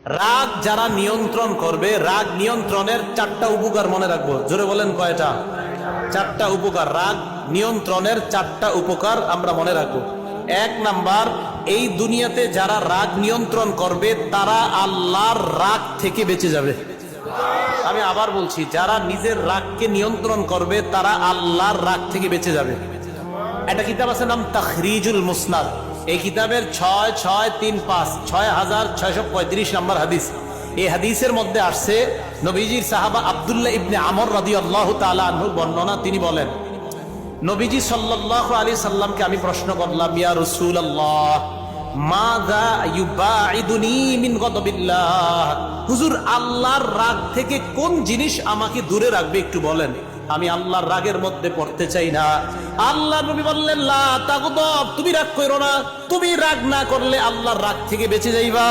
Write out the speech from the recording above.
রাগ যারা নিয়ন্ত্রণ করবে, রাগ নিয়ন্ত্রণের চারটা উপকার মনে রাখবো। জোরে বলেন কয়টা? চারটা উপকার। রাগ নিয়ন্ত্রণের চারটা উপকার আমরা মনে রাখবো। এক নাম্বার, এই দুনিয়াতে যারা রাগ নিয়ন্ত্রণ করবে তারা আল্লাহর রাগ থেকে বেঁচে যাবে। আমি আবার বলছি, যারা নিজের রাগকে নিয়ন্ত্রণ করবে তারা আল্লাহর রাগ থেকে বেঁচে যাবে। একটা কিতাব আছে নাম তাখরিজুল মুসনাদ। এই কিতাবের 6635 নম্বর হাদিস। এই হাদিসের মধ্যে আসছে নবীজির সাহাবা আব্দুল্লাহ ইবনে আমর রাদিয়াল্লাহু তাআলা আনহুর বর্ণনা। তিনি বলেন, নবীজি সাল্লাল্লাহু আলাইহি সাল্লামকে আমি প্রশ্ন করলাম, ইয়া রাসূলুল্লাহ মাযা ইউবাইদুনি মিন গাদাবিল্লাহ, হুজুর আল্লাহর রাগ থেকে কোন জিনিস আমাকে দূরে রাখবে একটু বলেন, আমি আল্লাহর রাগের মধ্যে পড়তে চাই না। আল্লাহ নবী বললেন, লা তাগদাব, তুমি রাগ করো না, তুমি রাগ না করলে আল্লাহর রাগ থেকে বেঁচে যাইবা।